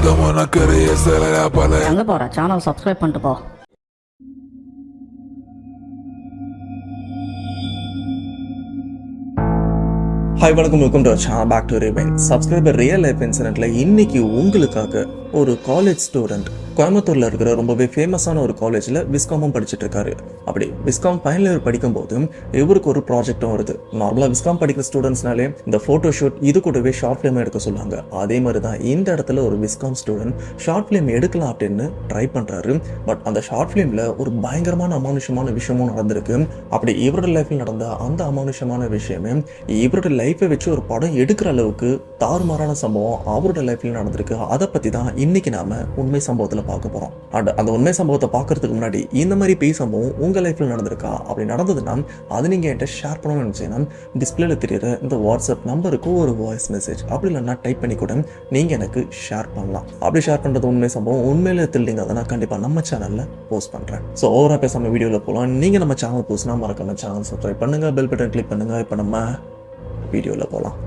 எங்க போற channel subscribe பண்ணிட்டு போ. ஹாய் வணக்கம், welcome to channel back to rewind. Subscriber real life இன்சிடென்ட்ல இன்னைக்கு உங்களுக்காக ஒரு காலேஜ் ஸ்டூடெண்ட் கோயம்புத்தூர்ல இருக்கிற ரொம்பவே ஃபேமஸான ஒரு காலேஜில் விஸ்காமும் படிச்சுட்டு இருக்காரு. அப்படி விஸ்காம் ஃபைனல் இயர் படிக்கும் போதும் இவருக்கு ஒரு ப்ராஜெக்டும் வருது. நார்மலாக விஸ்காம் படிக்கிற ஸ்டூடெண்ட்ஸ்னாலே இந்த ஃபோட்டோ ஷூட் இது கூடவே ஷார்ட் ஃபிலிம் எடுக்க சொல்லுவாங்க. அதே மாதிரி தான் இந்த இடத்துல ஒரு விஸ்காம் ஸ்டூடெண்ட் ஷார்ட் ஃபிலிம் எடுக்கலாம் அப்படின்னு ட்ரை பண்ணுறாரு. பட் அந்த ஷார்ட் ஃபிலிமில் ஒரு பயங்கரமான அமானுஷமான விஷயமும் நடந்திருக்கு. அப்படி இவரோட லைஃப்பில் நடந்த அந்த அமானுஷமான விஷயமே இவரோட லைஃப்பை வச்சு ஒரு படம் எடுக்கிற அளவுக்கு தாறுமாறான சம்பவம் அவரோட லைஃப்ல நடந்திருக்கு. அதை பற்றி தான் இன்னைக்கு நாம உண்மை சம்பவத்தில் பார்க்க போகிறோம். அந்த உண்மை சம்பவத்தை பார்க்கறதுக்கு முன்னாடி இந்த மாதிரி பேய் சம்பவம் உங்கள் லைஃப்பில் நடந்திருக்கா? அப்படி நடந்ததுன்னா அது நீங்கள் என்கிட்ட ஷேர் பண்ணணும்னு நினச்சிங்கன்னா டிஸ்பிளேல தெரியுற இந்த வாட்ஸ்அப் நம்பருக்கு ஒரு வாய்ஸ் மெசேஜ் அப்படி இல்லைன்னா டைப் பண்ணி கூட நீங்கள் எனக்கு ஷேர் பண்ணலாம். அப்படி ஷேர் பண்ணுறது உண்மை சம்பவம் உண்மையில தெரியுங்க, அதை நான் கண்டிப்பாக நம்ம சேனலில் போஸ்ட் பண்ணுறேன். ஸோ ஓவராக பேசாமல் வீடியோவில் போகலாம். நீங்கள் நம்ம சேனல் போஸ்ட்னா மறக்காம சேனல் சப்ஸ்கிரைப் பண்ணுங்கள், பெல் பட்டன் கிளிக் பண்ணுங்கள். இப்போ நம்ம வீடியோவில் போகலாம்.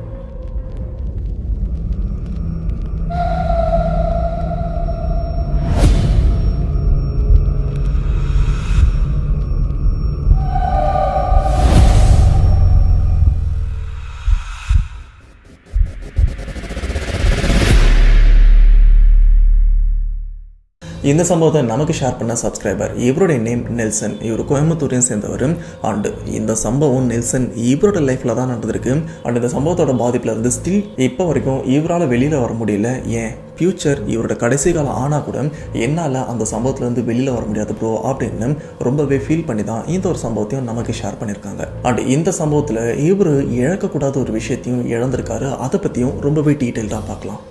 இந்த சம்பவத்தை நமக்கு ஷேர் பண்ண சப்ஸ்கிரைபர், இவருடைய நேம் நெல்சன். இவர் கோயம்புத்தூரையும் சேர்ந்தவர். அண்டு இந்த சம்பவம் நெல்சன் இவரோட லைஃப்பில் தான் நடந்திருக்கு. அண்ட் இந்த சம்பவத்தோட பாதிப்பில் இருந்து ஸ்டில் இப்போ வரைக்கும் இவரால் வெளியில் வர முடியல. ஏன் ஃப்யூச்சர் இவரோட கடைசி காலம் ஆனால் கூட என்னால் அந்த சம்பவத்துலேருந்து வெளியில் வர முடியாது ப்ரோ அப்படின்னு ரொம்பவே ஃபீல் பண்ணி தான் இந்த ஒரு சம்பவத்தையும் நமக்கு ஷேர் பண்ணியிருக்காங்க. அண்ட் இந்த சம்பவத்தில் இவர் இழக்கக்கூடாத ஒரு விஷயத்தையும் இழந்திருக்காரு. அதை பற்றியும் ரொம்பவே டீட்டெயில்டாக பார்க்கலாம்.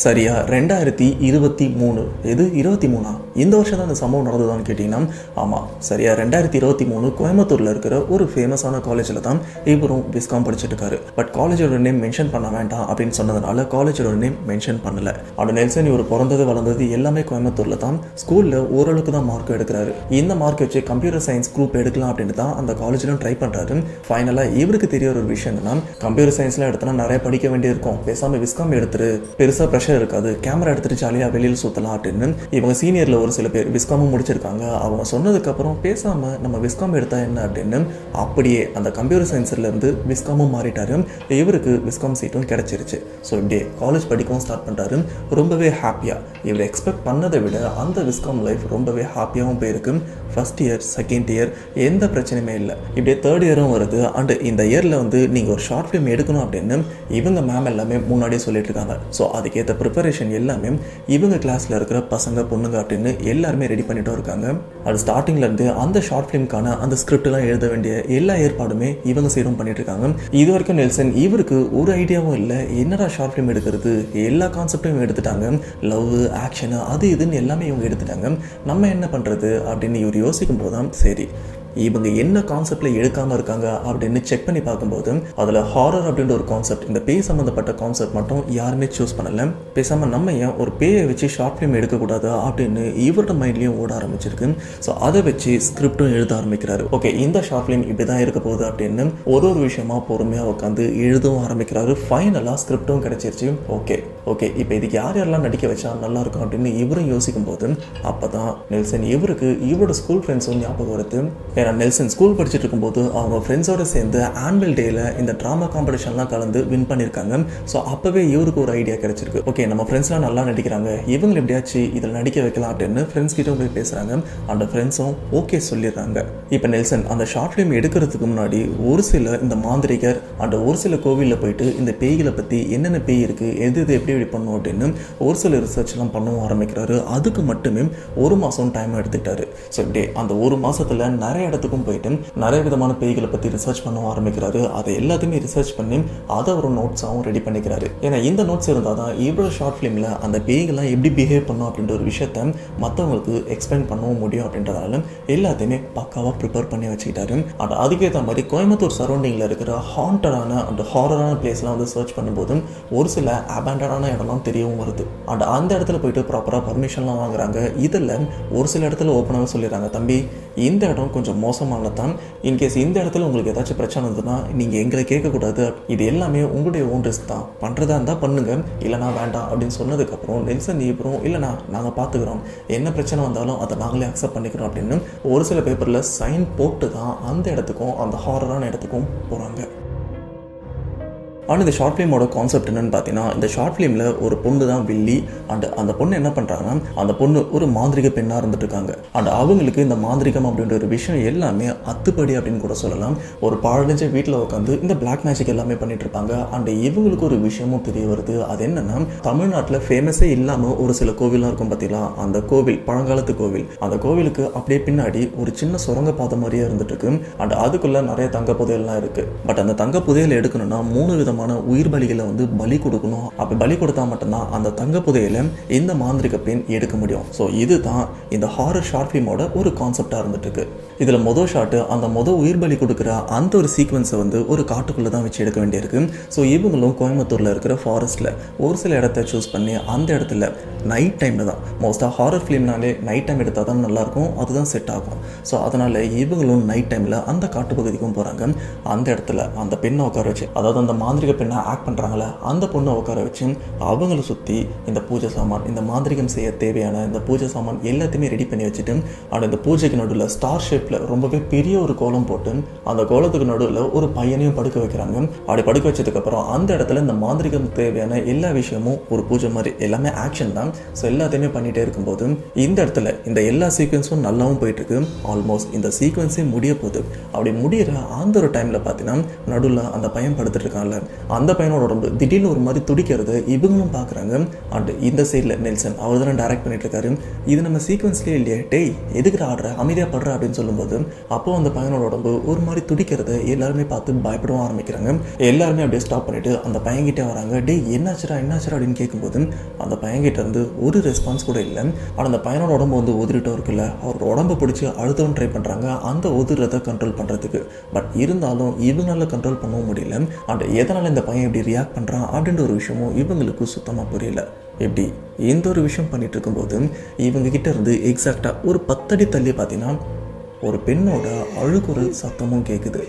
சரியா 2023, இது 23 இந்த வருஷம் தான் இந்த சம்பவம் நடந்ததான்னு கேட்டிங்கன்னா ஆமாம், சரியா 2023 கோயம்புத்தூரில் இருக்கிற ஒரு ஃபேமஸான காலேஜில் தான் இவரும் விஸ்காம் படிச்சுட்டு இருக்காரு. பட் காலேஜோட நேம் மென்ஷன் பண்ண வேண்டாம் அப்படின்னு சொன்னதுனால காலேஜோட நேம் மென்ஷன் பண்ணல. அண்ட் நெல்சன் இவர் பிறந்தது வளர்ந்தது எல்லாமே கோயம்புத்தூரில் தான். ஸ்கூலில் ஓரளவுக்கு தான் மார்க் எடுக்கிறாரு. இந்த மார்க் வச்சு கம்ப்யூட்டர் சயின்ஸ் குரூப் எடுக்கலாம் அப்படின்னு தான் அந்த காலேஜிலும் ட்ரை பண்ணுறாரு. ஃபைனலாக இவருக்கு தெரிய ஒரு விஷயம் என்னன்னா, கம்ப்யூட்டர் சயின்ஸ்லாம் எடுத்தனா நிறைய படிக்க வேண்டியிருக்கும், பேசாமல் விஸ்காம் எடுத்துரு, பெருசாக ப்ரெஷர் இருக்காது, கேமரா எடுத்துட்டு ஜாலியாக வெளியில் சுற்றலாம் அப்படின்னு இவங்க சீனியரில் ஒரு சில பேர் விஸ்காமும் முடிச்சிருக்காங்க. அவங்க சொன்னதுக்கப்புறம் பேசாமல் நம்ம விஸ்காம் எடுத்தா என்ன அப்படின்னு அப்படியே அந்த கம்ப்யூட்டர் சயின்ஸ்லேருந்து விஸ்காமும் மாறிட்டாரு. இவருக்கு விஸ்காம் சீட்டும் கிடைச்சிருச்சு. ஸோ இப்படியே காலேஜ் படிக்கவும் ஸ்டார்ட் பண்ணுறாரு. ரொம்பவே ஹாப்பியாக இவர் எக்ஸ்பெக்ட் பண்ணதை விட அந்த விஸ்காம் லைஃப் ரொம்பவே ஹாப்பியாகவும் போயிருக்கு. ஃபர்ஸ்ட் இயர், செகண்ட் இயர் எந்த பிரச்சனையுமே இல்லை. இப்படியே தேர்ட் இயரும் வருது. அண்டு இந்த இயரில் நீங்கள் ஒரு ஷார்ட் ஃபிலிம் எடுக்கணும் அப்படின்னு இவங்க மேம் எல்லாமே முன்னாடியே சொல்லிட்டு இருக்காங்க. ஸோ அதுக்கேற்ற ப்ரிப்பரேஷன் எல்லாமே இவங்க கிளாஸில் இருக்கிற பசங்க பொண்ணுங்க அப்படின்னு எல்லாருமே ரெடி பண்ணிட்டும் இருக்காங்க. அது ஸ்டார்டிங்லேருந்து அந்த ஷார்ட் ஃபிலிம்கான அந்த ஸ்கிரிப்ட்லாம் எழுத வேண்டிய எல்லா ஏற்பாடுமே இவங்க சைடும் பண்ணிட்டு இருக்காங்க. இது வரைக்கும் நெல்சன் இவருக்கு ஒரு ஐடியாவும் இல்லை, என்னடா ஷார்ட் ஃபிலிம் எடுக்கிறது, எல்லா கான்செப்டும் எடுத்துட்டாங்க, லவ், ஆக்ஷனு, அது இதுன்னு எல்லாமே இவங்க எடுத்துட்டாங்க, நம்ம என்ன பண்ணுறது அப்படின்னு இவர் யோசிக்கும் போது தான் சரி இவங்க என்ன கான்செப்டில் எடுக்காமல் இருக்காங்க அப்படின்னு செக் பண்ணி பார்க்கும்போது அதில் ஹாரர் அப்படின்ற ஒரு கான்செப்ட், இந்த பேய் சம்மந்தப்பட்ட கான்செப்ட் மட்டும் யாருமே சூஸ் பண்ணலை. பேசாமல் நம்ம ஏன் ஒரு பேயை வச்சு ஷார்ட் ஃபிலிம் எடுக்கக்கூடாது அப்படின்னு இவரோட மைண்ட்லேயும் ஓட ஆரம்பிச்சிருக்கு. ஸோ அதை வச்சு ஸ்கிரிப்டும் எழுத ஆரம்பிக்கிறாரு. ஓகே, இந்த ஷார்ட் ஃபிலிம் இப்படி தான் இருக்க போகுது அப்படின்னு ஒரு விஷயமா பொறுமையாக உட்காந்து எழுதவும் ஆரம்பிக்கிறாரு. ஃபைனலாக ஸ்கிரிப்டும் கிடைச்சிருச்சு. ஓகே இப்போ இதுக்கு யாரெல்லாம் நடிக்க வச்சா நல்லா இருக்கும் அப்படின்னு இவரும் யோசிக்கும் போது அப்போ தான் நெல்சன் இவருக்கு இவரோட ஸ்கூல் ஃப்ரெண்ட்ஸும் ஞாபகம் வருது. நெல்சன் ஸ்கூல் படிச்சுட்டு இருக்கும்போது அவங்க ஃப்ரெண்ட்ஸோடு சேர்ந்து ஆனுவல் டேயில் இந்த ட்ராமா காம்படிஷன்லாம் கலந்து வின் பண்ணியிருக்காங்க. ஸோ அப்போவே இவருக்கு ஒரு ஐடியா கிடைச்சிருக்கு. ஓகே, நம்ம ஃப்ரெண்ட்ஸ்லாம் நல்லா நடிக்கிறாங்க, இவங்களை எப்படியாச்சும் இதில் நடிக்க வைக்கலாம் அப்படின்னு ஃப்ரெண்ட்ஸ் கிட்ட போய் பேசுகிறாங்க. அந்த ஃப்ரெண்ட்ஸும் ஓகே சொல்லிடுறாங்க. இப்போ நெல்சன் அந்த ஷார்ட் ஃபிலிம் எடுக்கிறதுக்கு முன்னாடி ஒரு சில இந்த மாந்திரிகர் அந்த ஒரு சில கோவிலில் போயிட்டு இந்த பேய்களை பற்றி என்னென்ன பேய் இருக்குது, எது எப்படி பண்ணும் அப்படின்னு ஒரு சில ரிசர்ச்லாம் பண்ணவும் ஆரம்பிக்கிறாரு. அதுக்கு மட்டுமே 1 மாதம் டைம் எடுத்துக்கிட்டாரு. ஸோ இப்படி அந்த 1 மாதத்தில் நிறைய இடத்துக்கும் போயிட்டு நிறைய விதமான பேய்களை பற்றி ரிசர்ச் பண்ண ஆரம்பிக்கிறாரு. அதை எல்லாத்தையுமே ரிசர்ச் பண்ணி அதை ஒரு நோட்ஸாகவும் ரெடி பண்ணிக்கிறாரு. ஏன்னா இந்த நோட்ஸ் இருந்தால் தான் இவ்வளோ ஷார்ட் ஃபிலிமில் அந்த பேய்கள்லாம் எப்படி பிஹேவ் பண்ணும் அப்படின்ற ஒரு விஷயத்த மற்றவங்களுக்கு எக்ஸ்பிளைன் பண்ணவும் முடியும் அப்படின்றதால எல்லாத்தையுமே பக்காவாக ப்ரிப்பேர் பண்ணி வச்சுக்கிட்டாரு. அதுக்கேற்ற மாதிரி கோயம்புத்தூர் சரௌண்டிங்கில் இருக்கிற ஹாண்டடான அந்த ஹாரரான பிளேஸ்லாம் சர்ச் பண்ணும்போது ஒரு சில அபேண்டடான சேஃபான இடம்லாம் தெரியவும் வருது. அண்ட் அந்த இடத்துல போயிட்டு ப்ராப்பராக பர்மிஷன்லாம் வாங்குறாங்க. இதில் ஒரு சில இடத்துல ஓப்பனாக சொல்லிடுறாங்க, தம்பி இந்த இடம் கொஞ்சம் மோசமானதான், இன்கேஸ் இந்த இடத்துல உங்களுக்கு ஏதாச்சும் பிரச்சனை இருந்ததுன்னா நீங்கள் எங்களை கேட்கக்கூடாது, இது எல்லாமே உங்களுடைய ஓன் ரிஸ்க் தான், பண்ணுறதா இருந்தால் பண்ணுங்க, இல்லைனா வேண்டாம் அப்படின்னு சொன்னதுக்கப்புறம் நெல்சன் ஈவரும் இல்லைனா நாங்கள் பார்த்துக்குறோம், என்ன பிரச்சனை வந்தாலும் அதை நாங்களே அக்செப்ட் பண்ணிக்கிறோம் அப்படின்னு ஒரு சில பேப்பரில் சைன் போட்டு தான் அந்த இடத்துக்கும் அந்த ஹாரரான இடத்துக்கும் போகிறாங்க. ஆனால் இந்த ஷார்ட் ஃபிலிமோட கான்செப்ட் என்னென்னு பார்த்தீங்கன்னா, இந்த ஷார்ட் ஃபிலிமில் ஒரு பொண்ணு தான் வில்லி. அண்ட் அந்த பொண்ணு என்ன பண்ணுறாங்கன்னா, அந்த பொண்ணு ஒரு மாந்திரிக பெண்ணாக இருந்துட்டு இருக்காங்க. அண்ட் அவங்களுக்கு இந்த மாந்திரிகம் அப்படின்ற ஒரு விஷயம் எல்லாமே அத்துப்படி அப்படின்னு கூட சொல்லலாம். ஒரு பாழடைஞ்ச வீட்டில் உட்காந்து இந்த பிளாக் மேஜிக் எல்லாமே பண்ணிட்டு இருப்பாங்க. அண்ட் இவங்களுக்கு ஒரு விஷயமும் தெரிய வருது. அது என்னன்னா, தமிழ்நாட்டில் ஃபேமஸே இல்லாமல் ஒரு சில கோவிலாம் இருக்கும் பார்த்தீங்களா, அந்த கோவில் பழங்காலத்து கோவில், அந்த கோவிலுக்கு அப்படியே பின்னாடி ஒரு சின்ன சுரங்க பாதை மாதிரியே இருந்துட்டு இருக்கு. அண்ட் அதுக்குள்ள நிறைய தங்க புதையல்லாம் இருக்கு. பட் அந்த தங்க புதையல் எடுக்கணும்னா 3 விதமான உயிர் பலிகளை பலி கொடுக்கணும். அப்படி பலி கொடுத்தா மட்டும்தான் அந்த தங்க புதையலை இந்த மாந்திரிக பெண் எடுக்க முடியும். ஸோ இதுதான் இந்த ஹாரர் ஷார்ட் ஃபிலிமோட ஒரு கான்செப்டாக இருந்துட்டு இருக்கு. இதில் மொதல் ஷாட்டு அந்த உயிர் பலி கொடுக்குற அந்த ஒரு சீக்வன்ஸை ஒரு காட்டுக்குள்ளே தான் வச்சு எடுக்க வேண்டியிருக்கு. ஸோ இவங்களும் கோயம்புத்தூரில் இருக்கிற ஃபாரஸ்ட்டில் ஒரு சில இடத்த சூஸ் பண்ணி அந்த இடத்துல நைட் டைமில் தான், மோஸ்ட்டாக ஹாரர் ஃபிலிம்னாலே நைட் டைம் எடுத்தால் தான் நல்லாயிருக்கும், அதுதான் செட் ஆகும். ஸோ அதனால் இவங்களும் நைட் டைமில் அந்த காட்டுப்பகுதிக்கும் போகிறாங்க. அந்த இடத்துல அந்த பெண்ணை உட்கார வச்சு, அதாவது அந்த மாந்திரிக பெண்ணை ஆக்ட் பண்ணுறாங்களே அந்த பொண்ணை உட்கார வச்சு அவங்கள சுற்றி இந்த பூஜை சாமான், இந்த மாந்திரிகம் செய்ய தேவையான இந்த பூஜை சாமான் எல்லாத்தையுமே ரெடி பண்ணி வச்சுட்டு, அந்த இந்த பூஜைக்கு நடுவில் ஸ்டார் ஷேப்பில் ரொம்பவே பெரிய ஒரு கோலம் போட்டு அந்த கோலத்துக்கு நடுவில் ஒரு பையனையும் படுக்க வைக்கிறாங்க. அப்படி படுக்க வச்சதுக்கப்புறம் அந்த இடத்துல இந்த மாந்திரிகம் தேவையான எல்லா விஷயமும் ஒரு பூஜை மாதிரி எல்லாமே ஆக்ஷன் தான். ஸோ எல்லாத்தையுமே பண்ணிகிட்டே இருக்கும்போது இந்த இடத்துல இந்த எல்லா சீக்வன்ஸும் நல்லாவும் போயிட்டுருக்கு. ஆல்மோஸ்ட் இந்த சீக்வன்ஸே முடிய போகுது. அப்படி முடிகிற அந்த ஒரு டைமில் பார்த்தீங்கன்னா, நடுவில் அந்த பையன் படுத்துட்டு இருக்கான்ல, அந்த பையனோட உடம்பு திடீர்னு ஒரு மாதிரி துடிக்கிறது இவங்களும் பார்க்குறாங்க. அண்ட் இந்த சைடில் நெல்சன் அவர் தானே டைரக்ட் பண்ணிட்டு இருக்காரு, இது நம்ம சீக்வன்ஸ்லேயே இல்லையே, டேய் எதுக்கு ஆடுற, அமைதியாக படுற அப்படின்னு சொல்லும்போது அப்போ அந்த பையனோட உடம்பு ஒரு மாதிரி துடிக்கிறது எல்லாருமே பார்த்து பயப்படவும் ஆரம்பிக்கிறாங்க. எல்லாருமே அப்படியே ஸ்டாப் பண்ணிட்டு அந்த பையன்கிட்டே வராங்க. டேய் என்னாச்சுரா அப்படின்னு கேட்கும்போது அந்த பையன்கிட்ட இருந்து ஒரு ரெஸ்பான்ஸ் கூட இல்லை. ஆனால் அந்த பையனோட உடம்பு உதிரிட்டும் இருக்குல்ல, அவரோட உடம்பை பிடிச்சி அழுத்தவும் ட்ரை பண்ணுறாங்க அந்த உதிரத்தை கண்ட்ரோல் பண்ணுறதுக்கு. பட் இருந்தாலும் இவங்களால கண்ட்ரோல் பண்ணவும் முடியல. அண்ட் எதனால் இந்த பையன் இப்படி ரியாக்ட் பண்ணுறான் அப்படின்ற ஒரு விஷயமும் இவங்களுக்கு சுத்தமாக புரியல. எப்படி இந்த ஒரு விஷயம் பண்ணிட்டு இருக்கும்போது இவங்க கிட்ட இருந்து எக்ஸாக்டாக ஒரு 10 அடி தள்ளி பார்த்தீங்கன்னா ஒரு பெண்ணோட அழுகுரல் சத்தமும் கேட்குது.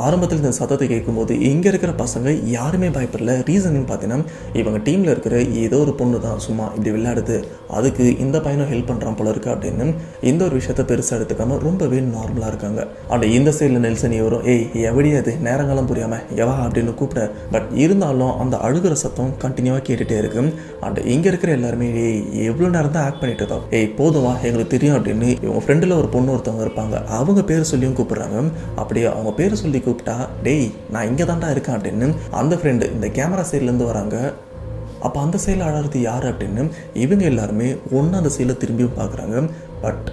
ஆரம்பத்தில் இந்த சத்தத்தை கேட்கும்போது இங்கே இருக்கிற பசங்க யாருமே பயப்படல. ரீசன் பார்த்தீங்கன்னா, இவங்க டீமில் இருக்கிற ஏதோ ஒரு பொண்ணு தான் சும்மா இப்படி விளையாடுது, அதுக்கு இந்த பையனும் ஹெல்ப் பண்ணுறான் போல இருக்கு அப்படின்னு இந்த ஒரு விஷயத்த பெருசாக எடுத்துக்காம ரொம்பவே நார்மலாக இருக்காங்க. அண்ட் இந்த சைடில் நெல்சன் வரும், ஏய் எப்படி அது நேரங்காலம் புரியாமல் எவா அப்படின்னு கூப்பிட. பட் இருந்தாலும் அந்த அழுகிற சத்தம் கண்டினியூவாக கேட்டுகிட்டே இருக்கு. அண்ட் இங்கே இருக்கிற எல்லாருமே ஏய் எவ்வளோ நேரம் தான் ஆக்ட் பண்ணிட்டு இருக்கோம், ஏய் போதுவா எங்களுக்கு தெரியும் அப்படின்னு இவங்க ஃப்ரெண்டில் ஒரு பொண்ணு ஒருத்தவங்க இருப்பாங்க, அவங்க பேர் சொல்லியும் கூப்பிட்றாங்க. அப்படியே அவங்க பேர் சொல்லி கூப்பிட்டா, டேய் நான் இங்கே தான்டா இருக்கேன் அப்படின்னு அந்த ஃப்ரெண்டு இந்த கேமரா சைட்லேருந்து வராங்க. அப்போ அந்த சைடில் அழறது யார் அப்படின்னு இவங்க எல்லாருமே ஒன்று அந்த சைடில் திரும்பியும் பார்க்குறாங்க. பட்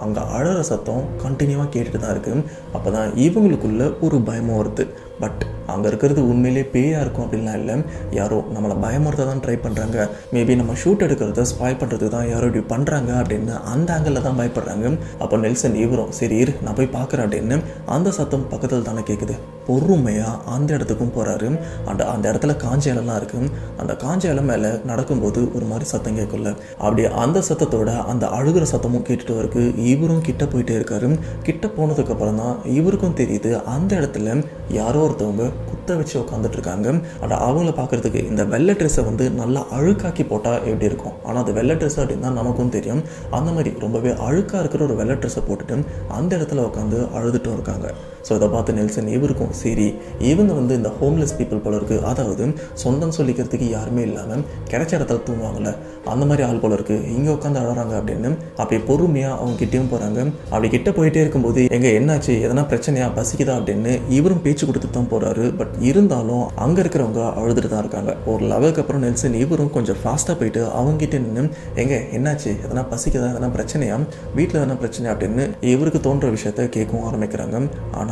அங்கே அழற சத்தம் கண்டினியூவாக கேட்டுட்டு தான் இருக்குது. அப்போ தான் இவங்களுக்குள்ள ஒரு பயமும் வருது. பட் அங்கே இருக்கிறது உண்மையிலே பேயாக இருக்கும் அப்படின்லாம் இல்லை, யாரோ நம்மளை பயமுறுத்த தான் ட்ரை பண்ணுறாங்க, மேபி நம்ம ஷூட் எடுக்கிறத ஸ்பாயில் பண்ணுறதுக்கு தான் யாரோ இப்படி பண்ணுறாங்க அப்படின்னு அந்த ஆங்கிளில் தான் பயப்படுறாங்க. அப்போ நெல்சன் இவரும் சரி இரு நான் போய் பார்க்குறேன் அப்படின்னு அந்த சத்தம் பக்கத்தில் தானே கேட்குது. பொறுமையாக அந்த இடத்துக்கும் போகிறாரு. அந்த இடத்துல காஞ்ச இலெல்லாம் இருக்குது. அந்த காஞ்ச இலை மேலே நடக்கும்போது ஒரு மாதிரி சத்தம் கேட்கல. அப்படி அந்த சத்தத்தோட அந்த அழுகிற சத்தமும் கேட்டுட்டு இருக்கு. இவரும் கிட்ட போயிட்டே இருக்காரு. கிட்ட போனதுக்கப்புறம் தான் இவருக்கும் தெரியுது அந்த இடத்துல யாரோ ஒருத்தவங்க குத்த வச்சு உட்காந்துட்டு இருக்காங்க. ஆனால் அவங்கள பார்க்குறதுக்கு இந்த வெள்ளை ட்ரெஸ்ஸை நல்லா அழுக்காக்கி போட்டால் எப்படி இருக்கும், ஆனால் அது வெள்ளை ட்ரெஸ் அப்படின்னு தான் நமக்கும் தெரியும். அந்த மாதிரி ரொம்பவே அழுக்காக இருக்கிற ஒரு வெள்ளை ட்ரெஸ்ஸை போட்டுட்டு அந்த இடத்துல உட்காந்து அழுதுட்டும் இருக்காங்க. ஸோ இதை பார்த்து நெல்சன் இவருக்கும் சரி இவங்க இந்த ஹோம்லெஸ் பீப்புள் போல இருக்குது, அதாவது சொந்தம் சொல்லிக்கிறதுக்கு யாருமே இல்லாமல் கிடைச்ச இடத்துல தூங்குவாங்கள்ல அந்த மாதிரி ஆள் போல இருக்குது, இங்கே உட்காந்து அழறாங்க அப்படின்னு அப்படி பொறுமையாக அவங்க கிட்டேயும் போகிறாங்க. அப்படி கிட்ட போயிட்டே இருக்கும்போது எங்கே என்னாச்சு எதனா பிரச்சனையா பசிக்குதா அப்படின்னு இவரும் பேச்சு கொடுத்துட்டு தான் போகிறாரு. பட் இருந்தாலும் அங்கே இருக்கிறவங்க அழுதுட்டு தான் இருக்காங்க. ஒரு லெவலுக்கு அப்புறம் நெல்சன் இவரும் கொஞ்சம் ஃபாஸ்ட்டாக போயிட்டு அவங்ககிட்ட நின்று எங்கே என்னாச்சு எதனா பசிக்குதா எதனா பிரச்சனையா வீட்டில் எதனா பிரச்சனை அப்படின்னு இவருக்கு தோன்ற விஷயத்த கேட்கவும் ஆரம்பிக்கிறாங்க. ஆனால்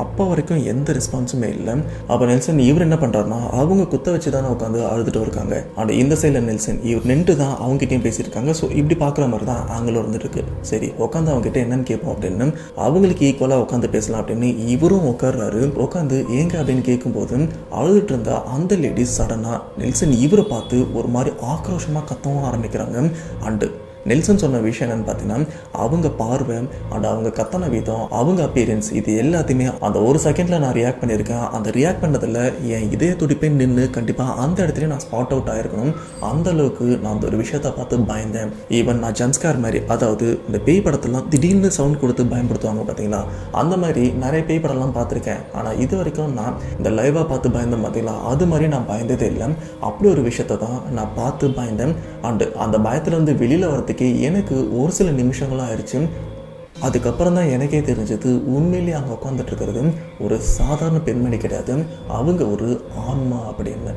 அப்போ வரைக்கும் எந்த ரெஸ்பான்ஸுமே இல்லை. அப்போ நெல்சன் இவர் என்ன பண்ணுறாருனா அவங்க குத்த வச்சு தானே உட்காந்து அழுதுட்டு இருக்காங்க. அண்ட் இந்த சைடில் நெல்சன் இவர் நின்று தான் அவங்ககிட்டையும் பேசியிருக்காங்க. ஸோ இப்படி பார்க்குற மாதிரி தான் ஆங்கிலம் இருந்துட்டு இருக்கு. சரி உட்காந்து அவங்ககிட்ட என்னன்னு கேட்போம் அப்படின்னு அவங்களுக்கு ஈக்குவலாக உட்காந்து பேசலாம் அப்படின்னு இவரும் உட்கார்றாரு. உட்காந்து ஏங்க அப்படின்னு கேட்கும் கேட்கும்போது அழுதுட்டு இருந்த அந்த லேடி சடனாக நெல்சன் இவரை பார்த்து ஒரு மாதிரி ஆக்ரோஷமாக கத்தவும் ஆரம்பிக்கிறாங்க. அண்டு நெல்சன் சொன்ன விஷயம் என்னன்னு பார்த்தீங்கன்னா, அவங்க பார்வை அண்ட் அவங்க கத்தன விதம், அவங்க அப்பியரன்ஸ், இது எல்லாத்தையுமே அந்த ஒரு செகண்டில் நான் ரியாக்ட் பண்ணியிருக்கேன். அந்த ரியாக்ட் பண்ணதில் என் இதய துடிப்பை நின்று கண்டிப்பாக அந்த இடத்துல நான் ஸ்பாட் அவுட் ஆகிருக்கணும். அந்த அளவுக்கு நான் அந்த ஒரு விஷயத்தை பார்த்து பயந்தேன். ஈவன் நான் ஜம்ஸ்கார் மாதிரி, அதாவது இந்த பேய் படத்தெல்லாம் திடீர்னு சவுண்ட் கொடுத்து பயன்படுத்துவாங்க பார்த்தீங்களா, அந்த மாதிரி நிறைய பேய் படம்லாம் பார்த்துருக்கேன். ஆனால் இது வரைக்கும் நான் இந்த லைவாக பார்த்து பயந்தேன் பார்த்தீங்களா, அது மாதிரி நான் பயந்ததே இல்லை. அப்படி ஒரு விஷயத்தை தான் நான் பார்த்து பயந்தேன். அண்டு அந்த பயத்துலேருந்து வெளியில் வரதுக்கு எனக்கு ஒரு சில நிமிஷங்களாக ஆயிடுச்சு. அதுக்கப்புறம் தான் எனக்கே தெரிஞ்சது, உண்மையிலேயே அங்கே உட்காந்துட்டு இருக்கிறது ஒரு சாதாரண பெண்மணி கிடையாது, அவங்க ஒரு ஆன்மா அப்படின்னு.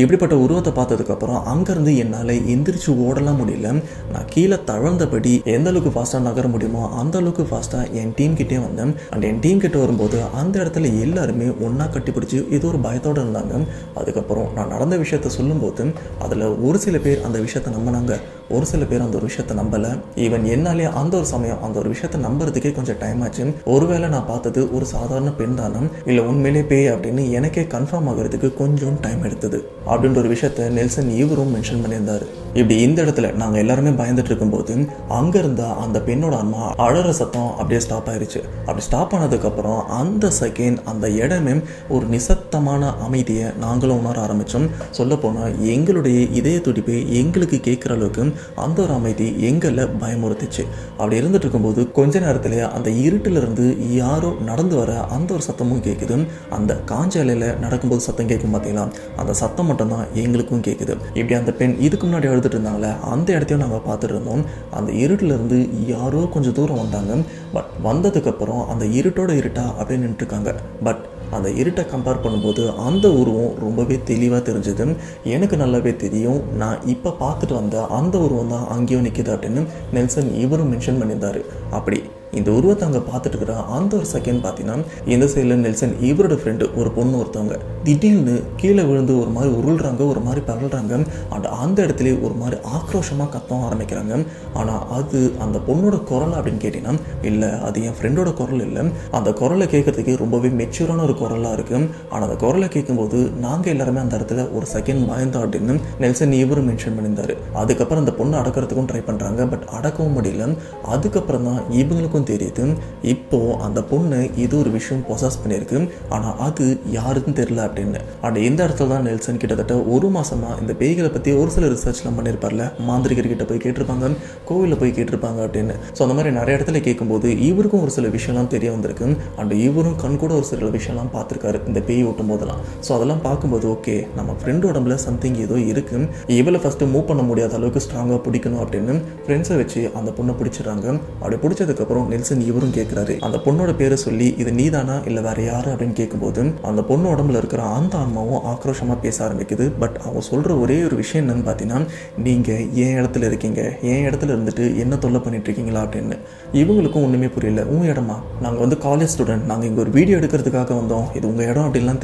இப்படிப்பட்ட உருவத்தை பார்த்ததுக்கப்புறம் அங்கேருந்து என்னால் எந்திரிச்சு ஓடலாம் முடியல. நான் கீழே தவழ்ந்தபடி எந்த அளவுக்கு ஃபாஸ்ட்டாக நகர முடியுமோ அந்த அளவுக்கு ஃபாஸ்ட்டாக என் டீம் கிட்டே வந்தேன். அண்ட் என் டீம் கிட்டே வரும்போது அந்த இடத்துல எல்லாருமே ஒன்றா கட்டிப்பிடிச்சி ஏதோ ஒரு பயத்தோடு இருந்தாங்க. அதுக்கப்புறம் நான் நடந்த விஷயத்த சொல்லும்போது அதில் ஒரு சில பேர் அந்த விஷயத்தை நம்பினாங்க, ஒரு சில பேர் அந்த ஒரு விஷயத்தை நம்பலை. ஈவன் என்னாலே அந்த ஒரு சமயம் அந்த ஒரு விஷயத்தை நம்புறதுக்கே கொஞ்சம் டைம் ஆச்சு. ஒருவேளை நான் பார்த்தது ஒரு சாதாரண பெண் தானம் இல்லை உண்மையிலே பேய் அப்படின்னு எனக்கே கன்ஃபார்ம் ஆகிறதுக்கு கொஞ்சம் டைம் எடுத்தது அப்படின்ற ஒரு விஷயத்த நெல்சன் இவரும் மென்ஷன் பண்ணியிருந்தார். இப்படி இந்த இடத்துல நாங்கள் எல்லாருமே பயந்துட்டு இருக்கும்போது அங்கே இருந்த அந்த பெண்ணோட அம்மா அழற சத்தம் அப்படியே ஸ்டாப் ஆயிடுச்சு. அப்படி ஸ்டாப் ஆனதுக்கப்புறம் அந்த செகண்ட் அந்த இடமே ஒரு நிசப்தமான அமைதியை நாங்களும் உணர ஆரம்பித்தோம். சொல்லப்போனால் எங்களுடைய இதய துடிப்பை எங்களுக்கு கேட்குற அளவுக்கு அந்த ஒரு அமைதி எங்களை பயமுறுத்துச்சு. அப்படி இருந்துட்டு இருக்கும்போது கொஞ்ச நேரத்தில் அந்த இருட்டிலிருந்து யாரோ நடந்து வர அந்த ஒரு சத்தமும் கேட்குது. அந்த காஞ்ச இலையில் நடக்கும்போது சத்தம் கேட்கும் பார்த்தீங்களா, அந்த சத்தம் மட்டும்தான் எங்களுக்கும் கேட்குது. இப்படி அந்த பெண் இதுக்கு முன்னாடி எழுதிட்டு இருந்தாங்களே அந்த இடத்தையும் நாங்கள் பார்த்துட்டு இருந்தோம். அந்த இருட்டிலிருந்து யாரோ கொஞ்சம் தூரம் வந்தாங்க. பட் வந்ததுக்கப்புறம் அந்த இருட்டோட இருட்டா அப்படியே நின்றுருக்காங்க. பட் அந்த இருட்டை கம்பேர் பண்ணும்போது அந்த உருவம் ரொம்பவே தெளிவாக தெரிஞ்சது. எனக்கு நல்லாவே தெரியும், நான் இப்போ பார்த்துட்டு வந்த அந்த உருவம் தான் அங்கேயும் நிற்கிது அப்படின்னு நெல்சன் இவரும் மென்ஷன் பண்ணியிருந்தார். அப்படி இந்த உருவத்தை அங்கே பார்த்துட்டு இருக்கிற அந்த ஒரு செகண்ட் பார்த்தீங்கன்னா, இந்த சைடில் நெல்சன் இவரோட ஃப்ரெண்டு ஒரு பொண்ணு ஒருத்தவங்க திடீர்னு கீழே விழுந்து ஒரு மாதிரி உருள்றாங்க, ஒரு மாதிரி பரல்றாங்க. அண்ட் அந்த இடத்துல ஒரு மாதிரி ஆக்ரோஷமாக கத்தவும் ஆரம்பிக்கிறாங்க. ஆனால் அது அந்த பொண்ணோட குரல் அப்படின்னு கேட்டிங்கன்னா, இல்லை அது என் ஃப்ரெண்டோட குரல் இல்லை. அந்த குரலை கேட்கறதுக்கு ரொம்பவே மெச்சூரான ஒரு குரலாக இருக்குது. ஆனால் அந்த குரலை கேட்கும்போது நாங்கள் எல்லாருமே அந்த இடத்துல ஒரு செகண்ட் பயந்தோம் அப்படின்னு நெல்சன் இவரும் மென்ஷன் பண்ணியிருந்தார். அதுக்கப்புறம் அந்த பொண்ணை அடக்கிறதுக்கும் ட்ரை பண்ணுறாங்க, பட் அடக்கவும் முடியல. அதுக்கப்புறம் தான் இவங்களுக்கும் தெரியுது, இப்போ அந்த பொண்ணு இது ஒரு விஷயம் பொசஸ் பண்ணியிருக்கு, ஆனால் அது யாருன்னு தெரியல அப்படின்னு. அண்ட் இந்த இடத்துல தான் நெல்சன் கிட்டத்தட்ட ஒரு மாசமாக இந்த பேய்களை பற்றி ஒரு சில ரிசர்ச்லாம் பண்ணியிருப்பார்ல, மாந்திரிகர்கிட்ட போய் கேட்டிருப்பாங்க, கோவிலில் போய் கேட்டிருப்பாங்க அப்படின்னு. ஸோ அந்த மாதிரி நிறைய இடத்துல கேட்கும்போது இவருக்கும் ஒரு சில விஷயம்லாம் தெரிய வந்திருக்கு. அண்ட் இவரும் கண் கூட ஒரு சில விஷயம்லாம் பார்த்துருக்காரு இந்த பேய் ஓட்டும் போதெல்லாம். ஸோ அதெல்லாம் பார்க்கும்போது ஓகே, நம்ம ஃப்ரெண்டு உடம்புல சம்திங் ஏதோ இருக்குது, இவளை ஃபஸ்ட்டு மூவ் பண்ண முடியாத அளவுக்கு ஸ்ட்ராங்காக பிடிக்கணும் அப்படின்னு ஃப்ரெண்ட்ஸை வச்சு அந்த பொண்ணை பிடிச்சிடுறாங்க. அப்படி பிடிச்சதுக்கப்புறம் நெல்சன் இவரும் கேட்குறாரு, அந்த பொண்ணோட பேரை சொல்லி இது நீதானா இல்லை வேற யாரு அப்படின்னு கேட்கும்போது அந்த பொண்ணு உடம்புல இருக்கிற அந்த ஆன்மாவும் ஆக்ரோஷமாக பேச ஆரம்பிக்குது. பட் அவங்க சொல்கிற ஒரே ஒரு விஷயம் என்னன்னு பார்த்தீங்கன்னா, நீங்கள் என் இடத்துல இருக்கீங்க, என் இடத்துல இருந்துட்டு என்ன தொல்லை பண்ணிட்டு இருக்கீங்களா அப்படின்னு. இவங்களுக்கும் ஒன்றுமே புரியல. உங்கள் இடமா, நாங்கள் வந்து காலேஜ் ஸ்டூடெண்ட், நாங்கள் இங்கே ஒரு வீடியோ எடுக்கிறதுக்காக வந்தோம், இது உங்கள் இடம் அப்படின்லாம்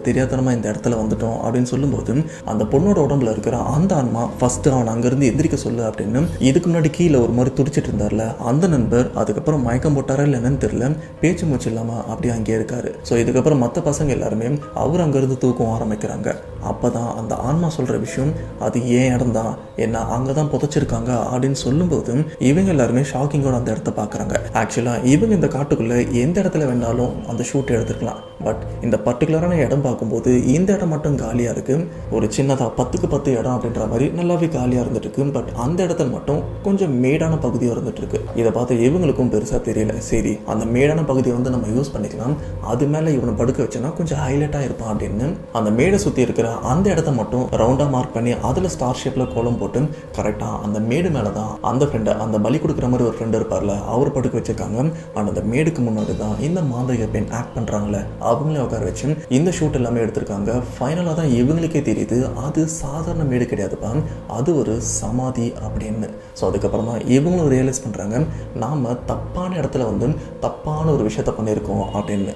தெரியாதனமாக இந்த இடத்துல வந்துட்டோம் அப்படின்னு சொல்லும்போது அந்த பொண்ணோட உடம்புல இருக்கிற அந்த ஆன்மா ஃபர்ஸ்ட் அவன் அங்கேருந்து எந்திரிக்க சொல்லு அப்படின்னு இதுக்கு முன்னாடி கீழே ஒரு மாதிரி துடிச்சிட்டு இருந்தார்ல அந்த நண்பர் அதுக்கப்புறம் மயக்கம் போட்டாரா இல்லை என்னன்னு தெரியல, பேச்சு மூச்சு இல்லாமல் அப்படியே அங்கேயே இருக்காரு. ஸோ இதுக்கப்புறம் மற்ற பசங்க எல்லாருமே அவர் அங்கேருந்து தூக்கம் ஆரம்பிக்கிறாங்க. அப்போ தான் அந்த ஆன்மா சொல்கிற விஷயம், அது ஏன் இடம் தான், என்ன அங்கே தான் புதைச்சிருக்காங்க அப்படின்னு சொல்லும்போது இவங்க எல்லாருமே ஷாக்கிங்கோட அந்த இடத்த பார்க்குறாங்க. ஆக்சுவலாக இவங்க இந்த காட்டுக்குள்ளே எந்த இடத்துல வேணாலும் அந்த ஷூட் எடுத்துக்கலாம். பட் இந்த பர்டிகுலரான இடம் பார்க்கும்போது இந்த இடம் மட்டும் காலியாக இருக்குது. ஒரு சின்னதாக 10க்கு 10 இடம் அப்படின்ற மாதிரி நல்லாவே காலியாக இருந்துட்டு இருக்கு. பட் அந்த இடத்துல மட்டும் கொஞ்சம் மேடான பகுதியாக இருந்துட்டு இருக்கு. இதை பார்த்து இவங்களுக்கும் பெருசாக தெரியல. சரி, அந்த மேடான பகுதியை வந்து நம்ம யூஸ் பண்ணிக்கலாம், அது மேலே இவனை படுக்க வச்சோன்னா கொஞ்சம் ஹைலைட்டாக இருப்பான் அப்படின்னு அந்த மேடை சுற்றி இருக்கிற அந்த இடத்த மட்டும் ரவுண்டாக மார்க் பண்ணி அதில் ஸ்டார் ஷேப்பில் கோலம் போட்டு கரெக்டாக அந்த மேடு மேலே தான் அந்த ஃப்ரெண்டை, அந்த பலி கொடுக்குற மாதிரி ஒரு ஃப்ரெண்டு இருப்பார்ல, அவர் படுக்க வச்சிருக்காங்க. ஆனால் அந்த மேடுக்கு முன்னாடி தான் இந்த மாந்திரிக பெண் ஆக்ட் பண்ணுறாங்களே அவங்களே உட்கார வச்சு இந்த ஷூட் எல்லாமே எடுத்திருக்காங்க. ஃபைனலாக தான் இவங்களுக்கே தெரியுது அது சாதாரண மேடு கிடையாதுப்பா, அது ஒரு சமாதி அப்படின்னு. ஸோ அதுக்கப்புறம் தான் இவங்களும் ரியலைஸ் பண்ணுறாங்க, நாம் தப்பான இடத்துல வந்து தப்பான ஒரு விஷயத்த பண்ணியிருக்கோம் அப்படின்னு.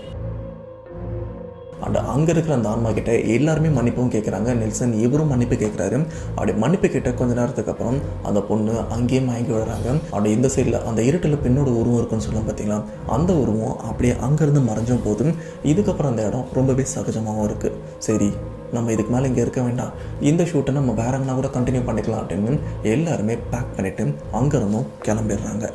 அண்ட் அங்கே இருக்கிற அந்த ஆன்மா கிட்ட எல்லாருமே மன்னிப்பும் கேட்குறாங்க. நெல்சன் இவரும் மன்னிப்பு கேட்குறாரு. அப்படி மன்னிப்பு கேட்ட கொஞ்ச நேரத்துக்கு அப்புறம் அந்த பொண்ணு அங்கேயே மயங்கி விடுறாங்க. அப்படி இந்த சைடில் அந்த இருட்டில் பெண்ணோட உருவம் இருக்குன்னு சொல்லுவோம் பார்த்தீங்களா, அந்த உருவம் அப்படியே அங்கேருந்து மறைஞ்சும் போதும். இதுக்கப்புறம் அந்த இடம் ரொம்பவே சகஜமாகவும் இருக்குது. சரி, நம்ம இதுக்கு மேலே இங்கே இருக்க வேண்டாம், இந்த ஷூட்டை நம்ம வேற எங்கன்னா கூட கண்டினியூ பண்ணிக்கலாம் அப்படின்னு எல்லாருமே பேக் பண்ணிவிட்டு அங்கேருந்தும் கிளம்பிடுறாங்க.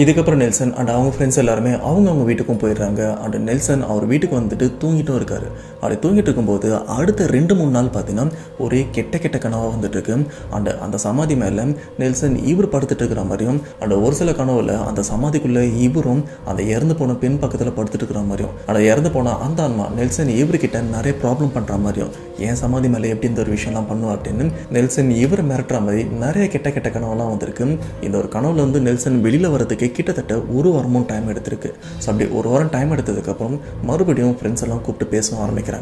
இதுக்கப்புறம் நெல்சன் அண்ட் அவங்க ஃப்ரெண்ட்ஸ் எல்லாருமே அவங்க வீட்டுக்கும் போயிடுறாங்க. அண்ட் நெல்சன் அவர் வீட்டுக்கு வந்துட்டு தூங்கிட்டும் இருக்காரு. அப்படி தூங்கிட்டு இருக்கும்போது அடுத்த 2-3 நாள் பார்த்தீங்கன்னா ஒரே கெட்ட கனவாக வந்துட்டு இருக்கு. அண்ட் அந்த சமாதி மேலே நெல்சன் இவர் படுத்துட்டு இருக்கிற மாதிரியும், அண்ட் ஒரு சில கனவுல அந்த சமாதிக்குள்ளே இவரும் அந்த இறந்து போன பெண் பக்கத்தில் படுத்துட்டு இருக்கிற மாதிரியும், அந்த இறந்து போன அந்த ஆன்மா நெல்சன் இவர்கிட்ட நிறைய ப்ராப்ளம் பண்ணுற மாதிரியும், என் சமாதி மேலே எப்படி இந்த ஒரு விஷயம்லாம் பண்ணுவோம் அப்படின்னு நெல்சன் இவர் மிரட்டுற மாதிரி நிறைய கெட்ட கனவுலாம் வந்திருக்கு. இந்த ஒரு கனவுல வந்து நெல்சன் வெளியில் வரதுக்கு கிட்டத்தட்ட 1 வாரமும் டைம் எடுத்திருக்கு. ஸோ அப்படி 1 வாரம் டைம் எடுத்ததுக்கப்புறம் மறுபடியும் ஃப்ரெண்ட்ஸ் எல்லாம் கூப்பிட்டு பேச ஆரம்பிக்கிறாங்க.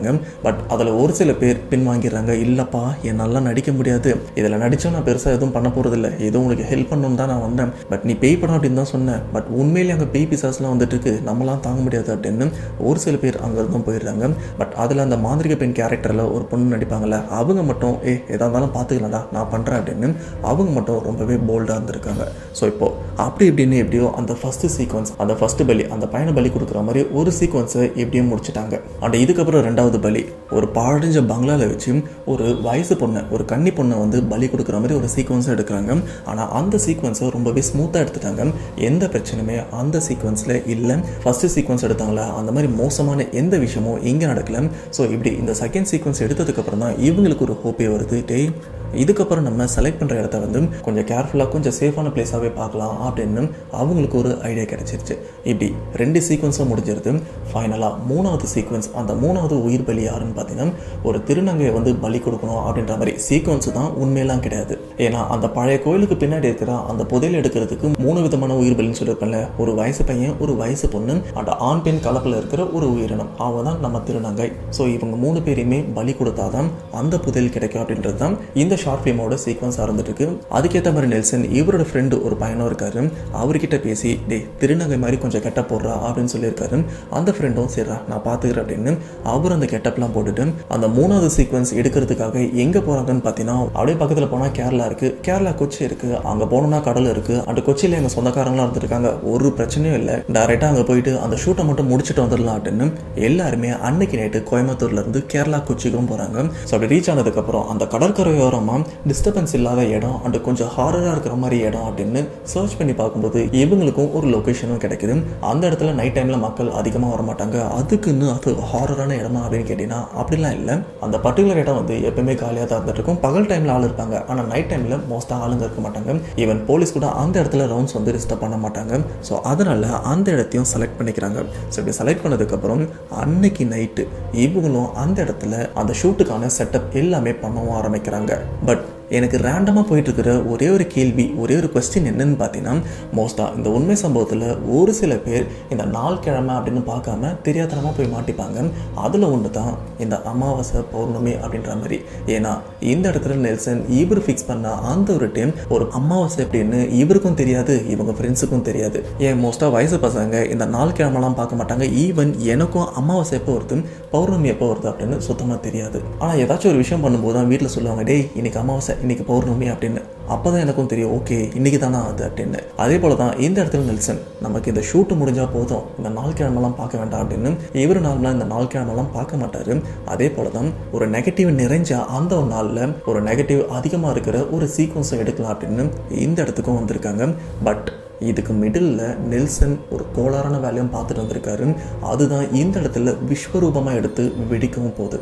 பட் அதில் ஒரு சில பேர் பின்வாங்கிடுறாங்க. இல்லைப்பா, என்னால் நடிக்க முடியாது, இதில் நடித்தா நான் பெருசாக எதுவும் பண்ண போகிறதில்ல, ஏதோ உங்களுக்கு ஹெல்ப் பண்ணணும் தான் நான் வந்தேன், பட் நீ பேய் படம் அப்படின்னு தான் சொன்னேன், பட் உண்மையிலே அங்கே பேய் பிசாஸ்லாம் வந்துட்டு இருக்கு, நம்மளாம் தாங்க முடியாது அப்படின்னு ஒரு சில பேர் அங்கேருந்தும் போயிடுறாங்க. பட் அதில் அந்த மாந்திரிக பெண் கேரக்டரில் ஒரு பொண்ணு நடிப்பாங்கள்ல, அவங்க மட்டும் எதாக இருந்தாலும் பார்த்துக்கலாம்டா நான் பண்ணுறேன் அப்படின்னு அவங்க மட்டும் ரொம்பவே போல்டாக இருந்திருக்காங்க. ஸோ இப்போது அப்படி இப்படின்னு எப்படியோ அந்த ஃபஸ்ட்டு சீக்வன்ஸ், அந்த ஃபஸ்ட்டு பலி, அந்த பையனை பலி கொடுக்குற மாதிரி ஒரு சீக்வன்ஸை எப்படியும் முடிச்சுட்டாங்க. அண்ட் இதுக்கப்புறம் 2வது பலி ஒரு பாழடைஞ்ச பங்களாவில் வச்சு ஒரு வயசு பொண்ணை, ஒரு கன்னி பொண்ணை வந்து பலி கொடுக்குற மாதிரி ஒரு சீக்வன்ஸை எடுக்கிறாங்க. ஆனால் அந்த சீக்வன்ஸை ரொம்பவே ஸ்மூத்தாக எடுத்துட்டாங்க. எந்த பிரச்சனையுமே அந்த சீக்வன்ஸில் இல்லை. ஃபஸ்ட்டு சீக்வன்ஸ் எடுத்தாங்களா அந்த மாதிரி மோசமான எந்த விஷயமும் இங்கே நடக்கல. ஸோ இப்படி இந்த செகண்ட் சீக்வன்ஸ் எடுத்ததுக்கப்புறம் தான் இவங்களுக்கு ஒரு ஹோப்பே வருது. இதுக்கப்புறம் நம்ம செலக்ட் பண்ணுற இடத்த வந்து கொஞ்சம் கேர்ஃபுல்லாக கொஞ்சம் சேஃபான பிளேஸாகவே பார்க்கலாம் அப்படின்னு அவங்களுக்கு ஒரு ஐடியா கிடச்சிருச்சு. இப்படி 2 சீக்வன்ஸும் முடிஞ்சிருது. ஃபைனலாக 3வது சீக்வன்ஸ், அந்த 3வது உயிர் பலி யாருன்னு பார்த்தீங்கன்னா ஒரு திருநங்கையை வந்து பலி கொடுக்கணும் அப்படின்ற மாதிரி சீக்வன்ஸு தான் உண்மையெல்லாம் கிடையாது. ஏன்னா அந்த பழைய கோயிலுக்கு பின்னாடி இருக்கிற அந்த புதையல் எடுக்கிறதுக்கு 3 விதமான உயிர் பலின்னு சொல்லியிருப்பேன்ல, ஒரு வயசு பையன், ஒரு வயசு பொண்ணு, அந்த ஆண் பெண் கலப்பில் இருக்கிற ஒரு உயிரினம், அவங்க தான் நம்ம திருநங்கை. ஸோ இவங்க 3 பேரையுமே பலி கொடுத்தாதான் அந்த புதையல் கிடைக்கும் அப்படின்றது தான் இந்த ஷார்ட் ஃபிலிமோட சீக்வன்ஸாக இருந்துட்டு இருக்கு. அதுக்கேற்ற மாதிரி நெல்சன் இவரோட ஃப்ரெண்டு ஒரு பையனும் இருக்காரு, அவர்கிட்ட பேசி திருநங்கை மாதிரி கொஞ்சம் கெட்ட போடுறா அப்படின்னு சொல்லியிருக்காரு. அந்த ஃப்ரெண்டும் சரிடா நான் பார்த்துக்கிறேன் அப்படின்னு அவர் அந்த கெட்டப்லாம் போட்டுட்டு அந்த 3வது சீக்வன்ஸ் எடுக்கிறதுக்காக எங்கே போகிறாங்கன்னு பார்த்தீங்கன்னா அப்படியே பக்கத்தில் போனால் கேரளா இருக்குது, கேரளா கொச்சி இருக்குது, அங்கே போனோம்னா கடல் இருக்குது, அந்த கொச்சியில் எங்கள் சொந்தக்காரங்களாம் இருந்துருக்காங்க, ஒரு பிரச்சனையும் இல்லை, டேரெக்டாக அங்கே போயிட்டு அந்த ஷூட்டை மட்டும் முடிச்சுட்டு வந்துடலாம் அப்படின்னு எல்லாருமே அன்னைக்கு நைட்டு கோயம்புத்தூர்லேருந்து கேரளா கொச்சிக்கும் போகிறாங்க. ஸோ அப்படி ரீச் ஆனதுக்கப்புறம் அந்த கடற்கரையோரமாக டிஸ்டர்பன்ஸ் இல்லாத இடம் அண்ட் கொஞ்சம் ஹாரராக இருக்கிற மாதிரி இடம் அப்படின்னு சர்ச் பண்ணி பார்க்கும்போது இவங்களுக்கும் ஒரு லொக்கேஷனும் கிடைக்குது. அந்த இடத்துல நைட் டைமில் மக்கள் அதிகமாக வரமாட்டாங்க, அதுக்குன்னு அது ஹாரரான இடமா அப்படின்னு கேட்டிங்கன்னா அப்படிலாம் இல்லை. அந்த பர்டிகுலர் இடம் வந்து எப்பவுமே காலியாக தான் இருந்துட்டு இருக்கும். பகல் டைமில் ஆள் இருப்பாங்க, ஆனால் நைட் டைமில் மோஸ்ட்டாக ஆளுங்க இருக்க மாட்டாங்க. ஈவன் போலீஸ் கூட அந்த இடத்துல ரவுண்ட்ஸ் வந்து டிஸ்டர்ப் பண்ண மாட்டாங்க. ஸோ அதனால் அந்த இடத்தையும் செலக்ட் பண்ணிக்கிறாங்க. ஸோ இப்படி செலக்ட் பண்ணதுக்கப்புறம் அன்னைக்கு நைட்டு இவங்களும் அந்த இடத்துல அந்த ஷூட்டுக்கான செட்டப் எல்லாமே பண்ணவும் ஆரம்பிக்கிறாங்க. பட் எனக்கு ரேண்டமாக போயிட்டுருக்கிற ஒரே ஒரு கேள்வி, ஒரே ஒரு கொஸ்டின் என்னன்னு பார்த்தீங்கன்னா, மோஸ்ட்டாக இந்த உண்மை சம்பவத்தில் ஒரு சில பேர் இந்த நாள் கிழமை அப்படின்னு பார்க்காம தெரியாதனமாக போய் மாட்டிப்பாங்க. அதில் ஒன்று தான் இந்த அமாவாசை பௌர்ணமி அப்படின்ற மாதிரி. ஏன்னா இந்த இடத்துல நெல்சன் இவர் ஃபிக்ஸ் பண்ண அந்த ஒரு டைம் ஒரு அமாவாசை அப்படின்னு இவருக்கும் தெரியாது, இவங்க ஃப்ரெண்ட்ஸுக்கும் தெரியாது. ஏன் மோஸ்ட்டாக வயசு பசங்க இந்த நாள் கிழமெல்லாம் பார்க்க மாட்டாங்க. ஈவன் எனக்கும் அமாவாசை எப்போ வருது, பௌர்ணமி எப்போ வருது அப்படின்னு சுத்தமாக தெரியாது. ஆனால் ஏதாச்சும் ஒரு விஷயம் பண்ணும்போது தான் வீட்டில் சொல்லுவாங்க, டேய் இன்னைக்கு அமாவாசை, இன்னைக்கு பௌர்ணமி அப்படின்னு. அப்போ தான் எனக்கும் தெரியும், ஓகே இன்னைக்கு தானே அது அப்படின்னு. அதே போல தான் இந்த இடத்துல நெல்சன் நமக்கு இந்த ஷூட்டு முடிஞ்சால் போதும், இந்த நாள் கிழமெல்லாம் பார்க்க வேண்டாம் அப்படின்னு இவர் நார்மலாக இந்த நாள் கிழமெல்லாம் பார்க்க மாட்டார். அதே போல தான் ஒரு நெகட்டிவ் நிறைஞ்ச அந்த ஒரு நாளில் ஒரு நெகட்டிவ் அதிகமாக இருக்கிற ஒரு சீக்வன்ஸை எடுக்கலாம் அப்படின்னு இந்த இடத்துக்கும் வந்திருக்காங்க. பட் இதுக்கு மிடில் நெல்சன் ஒரு கோளாறான வேலையும் பார்த்துட்டு வந்திருக்காரு. அதுதான் இந்த இடத்துல விஸ்வரூபமாக எடுத்து வெடிக்கவும் போகுது.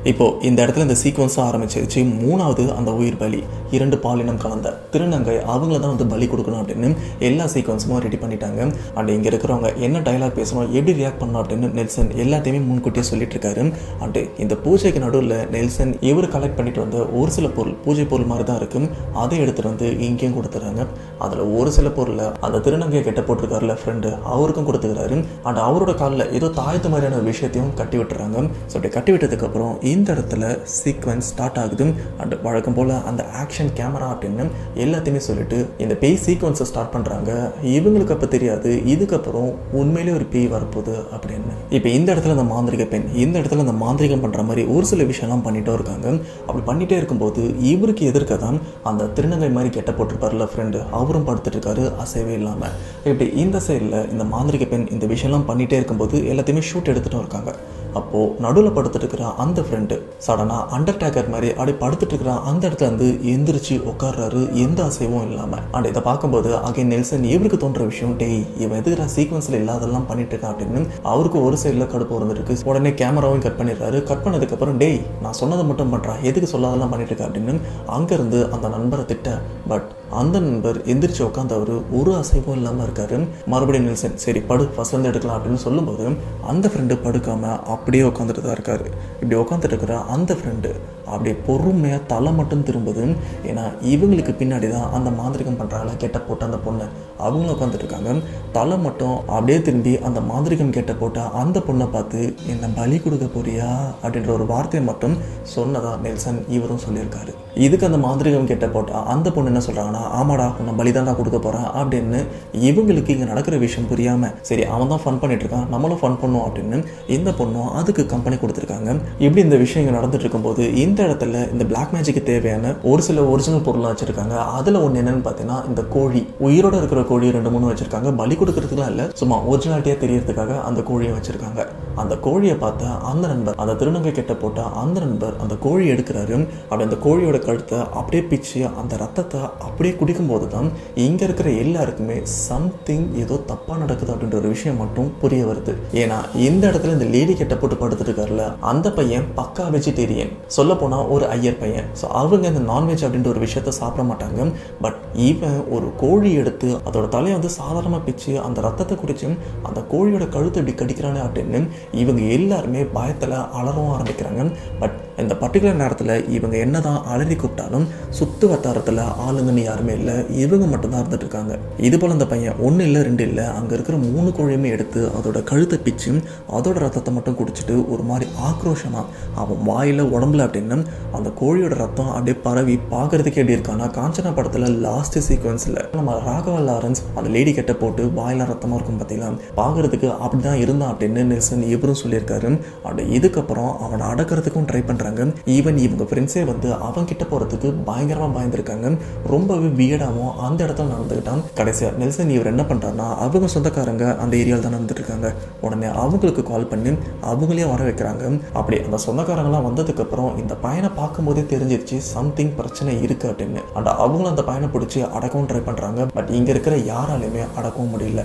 இப்போது இந்த இடத்துல இந்த சீக்வன்ஸாக ஆரம்பிச்சிருச்சு. 3வது அந்த உயிர் பலி, 2 பாலினம் கலந்த திருநங்கை, அவங்கள தான் வந்து பலி கொடுக்கணும் அப்படின்னு எல்லா சீக்வன்ஸும் ரெடி பண்ணிட்டாங்க. அண்ட் இங்கே இருக்கிறவங்க என்ன டைலாக் பேசணும், எப்படி ரியாக்ட் பண்ணணும் அப்படின்னு நெல்சன் எல்லாத்தையுமே முன்கூட்டியே சொல்லிட்டு இருக்காரு. அண்டு இந்த பூஜைக்கு நடுவில் நெல்சன் இவர் கலெக்ட் பண்ணிட்டு வந்த ஒரு சில பொருள், பூஜை பொருள் மாதிரி தான் இருக்குது, அதை எடுத்துகிட்டு வந்து இங்கேயும் கொடுத்துறாங்க. அதில் ஒரு சில பொருளை அந்த திருநங்கையை கெட்ட போட்டிருக்காருல ஃப்ரெண்டு, அவருக்கும் கொடுத்துக்கிறாரு. அண்ட் அவரோட காலில் ஏதோ தாயத்து மாதிரியான விஷயத்தையும் கட்டி விட்டுறாங்க. ஸோ அப்படி கட்டி விட்டதுக்கப்புறம் இந்த இடத்துல சீக்வன்ஸ் ஸ்டார்ட் ஆகுது. அண்ட் வழக்கம் போல் அந்த ஆக்ஷன் கேமரா அப்படின்னு எல்லாத்தையுமே சொல்லிட்டு இந்த பேய் சீக்வன்ஸை ஸ்டார்ட் பண்ணுறாங்க. இவங்களுக்கு அப்போ தெரியாது இதுக்கப்புறம் உண்மையிலே ஒரு பேய் வரப்போகுது அப்படின்னு. இப்போ இந்த இடத்துல அந்த மாந்திரிக பெண் இந்த இடத்துல அந்த மாந்திரிகம் பண்ணுற மாதிரி ஒரு சில விஷயம்லாம் பண்ணிகிட்டே இருக்காங்க. அப்படி பண்ணிகிட்டே இருக்கும்போது இவருக்கு எதிர்க்க தான் அந்த திருநங்கை மாதிரி கெட்ட போட்டிருப்பார்ல ஃப்ரெண்டு, அவரும் படுத்துட்டு இருக்காரு அசைவே இல்லாமல். இப்படி இந்த சைடில் இந்த மாந்திரிக பெண் இந்த விஷயம்லாம் பண்ணிகிட்டே இருக்கும்போது எல்லாத்தையுமே ஷூட் எடுத்துகிட்டு இருக்காங்க. அப்போது நடுவில் படுத்துட்டு இருக்கிற அந்த ஃப்ரெண்டு சடனாக அண்டர்டேக்கர் மாதிரி அப்படி படுத்துட்டு இருக்கிற அந்த இடத்துல வந்து எந்திரிச்சு உட்கார்றாரு, எந்த அசைவும் இல்லாமல். அண்ட் இதை பார்க்கும்போது அகைன் நெல்சன் இவருக்கு தோன்ற விஷயம், டேய் இவன் எதுக்குற சீக்வன்ஸில் இல்லாதெல்லாம் பண்ணிட்டு இருக்கான் அப்படின்னு அவருக்கு ஒரு சைடில் கடுப்பு வந்துருக்கு. உடனே கேமராவும் கட் பண்ணிடுறாரு. கட் பண்ணதுக்கப்புறம் டேய் நான் சொன்னதை மட்டும் பண்ணுறான், எதுக்கு சொல்லாதெல்லாம் பண்ணிட்டு இருக்கா அப்படின்னு அங்கேருந்து அந்த நண்பரை திட்ட. பட் அந்த நண்பர் எந்திரிச்சு உட்காந்தவர் ஒரு அசைவும் இல்லாமல் இருக்காரு. மறுபடியும் நெல்சன் சரி படு ஃபர்ஸ்ட் வந்து எடுக்கலாம் அப்படின்னு சொல்லும்போது அந்த ஃப்ரெண்டு படுக்காமல் அப்படியே உட்காந்துட்டு தான் இருக்காரு. இப்படி உட்காந்துட்டு இருக்கிற அந்த ஃப்ரெண்டு அப்படியே பொறுமையாக தலை மட்டும் திரும்புது. ஏன்னா இவங்களுக்கு பின்னாடி தான் அந்த மாந்திரிகம் பண்ணுறாங்களா கெட்ட போட்ட அந்த பொண்ணு, அவங்களும் உட்காந்துட்டு இருக்காங்க. தலை மட்டும் அப்படியே திரும்பி அந்த மாந்திரிகம் கெட்ட போட்ட அந்த பொண்ணை பார்த்து என்னை பலி கொடுக்க போறியா அப்படின்ற ஒரு வார்த்தையை மட்டும் சொன்னதா நெல்சன் இவரும் சொல்லியிருக்காரு. இதுக்கு அந்த மாந்திரிகம் கெட்ட போட்டா அந்த பொண்ணு என்ன சொல்கிறாங்கன்னா, ஆமாடா உன்னை பலிதாண்டா கொடுக்க போகிறேன் அப்படின்னு. இவங்களுக்கு இங்கே நடக்கிற விஷயம் புரியாமல் சரி அவன் தான் ஃபன் பண்ணிட்டு இருக்கான் நம்மளும் ஃபன் பண்ணுவோம் அப்படின்னு இந்த பொண்ணும் அதுக்கு கம்பெனி கொடுத்துருக்காங்க. இப்படி இந்த விஷயம் இங்கே நடந்துட்டு இருக்கும்போது இந்த இடத்துல இந்த பிளாக் மேஜிக்கு தேவையான ஒரு சில ஒரிஜினல் பொருளாக வச்சுருக்காங்க. அதில் ஒன்று என்னென்னு பார்த்தீங்கன்னா இந்த கோழி, உயிரோடு இருக்கிற கோழி 2-3 வச்சுருக்காங்க. பலி கொடுக்கறதுக்குலாம் இல்லை, சும்மா ஒரிஜினாலிட்டியாக தெரியறதுக்காக அந்த கோழியை வச்சுருக்காங்க. அந்த கோழியை பார்த்த அந்த நண்பர், அந்த திருநங்கை கெட்ட போட்ட அந்த நண்பர் அந்த கோழி எடுக்கிறாரு. அப்படி அந்த கோழியோட கழுத்தை அப்படியே பிச்சு அந்த ரத்தத்தை அப்படியே குடிக்கும்போது தான் இங்கே இருக்கிற எல்லாருக்குமே சம்திங் ஏதோ தப்பாக நடக்குது அப்படின்ற ஒரு விஷயம் மட்டும் புரிய வருது. ஏன்னா இந்த இடத்துல இந்த லேடி கெட்ட போட்டு படுத்துட்டு இருக்காருல அந்த பையன் பக்கா வெஜிடேரியன், சொல்ல போனால் ஒரு ஐயர் பையன். ஸோ அவங்க இந்த நான்வெஜ் அப்படின்ற ஒரு விஷயத்த சாப்பிட மாட்டாங்க. பட் இவன் ஒரு கோழி எடுத்து அதோட தலையை வந்து சாதாரணமாக பிச்சு அந்த ரத்தத்தை குடிச்சு அந்த கோழியோட கழுத்தை இப்படி கடிக்கிறானே அப்படின்னு இவங்க எல்லாருமே பயத்தில் அலறவும் ஆரம்பிக்கிறாங்க. பட் இந்த பர்டிகுலர் நேரத்தில் இவங்க என்ன தான் அலறி கூப்பிட்டாலும் சுற்று வட்டாரத்தில் ஆளுங்கன்னு யாருமே இல்லை, இவங்க மட்டும்தான் இருந்துட்டு இருக்காங்க. இது போல் அந்த பையன் 1 இல்லை 2 இல்லை அங்கே இருக்கிற 3 கோழியுமே எடுத்து அதோட கழுத்தை பிச்சு அதோட ரத்தத்தை மட்டும் குடிச்சிட்டு ஒரு மாதிரி ஆக்ரோஷமாக அவன் வாயில் உடம்புல அப்படின்னு அந்த கோழியோட ரத்தம் அப்படியே பரவி பார்க்கறதுக்கு எப்படி இருக்கான்னா காஞ்சனா படத்தில் லாஸ்ட் சீக்வன்ஸில் நம்ம ராகவா லாரன்ஸ் அந்த லேடி கெட்ட போட்டு வாயில ரத்தமாக இருக்கும் பார்த்தீங்களா, பார்க்கறதுக்கு அப்படி தான் இருந்தான் அப்படின்னு நெல்சன் இவரும் சொல்லியிருக்காரு. அப்படி இதுக்கப்புறம் அவனை அடக்கிறதுக்கும் ட்ரை பண்ணுறாங்க. ஈவன் இவங்க ஃப்ரெண்ட்ஸே வந்து அவன் கிட்ட போகிறதுக்கு பயங்கரமாக பயந்துருக்காங்க. ரொம்பவே வியர்டாகவும் அந்த இடத்துல நடந்துக்கிட்டான். கடைசியாக நெல்சன் இவர் என்ன பண்ணுறாருன்னா அவங்க சொந்தக்காரங்க அந்த ஏரியாவில் தான் நடந்துட்டு இருக்காங்க. உடனே அவங்களுக்கு கால் பண்ணி அவங்களையும் வர வைக்கிறாங்க. அப்படி அந்த சொந்தக்காரங்களாம் வந்ததுக்கப்புறம் இந்த பையனை பார்க்கும்போதே தெரிஞ்சிருச்சு சம்திங் பிரச்சனை இருக்குது அப்படின்னு. அண்ட் அவங்களும் அந்த பையனை பிடிச்சி அடக்கவும் ட்ரை பண்ணுறாங்க. பட் இங்கே இருக்கிற யாராலையுமே அடக்கவும் முடியல.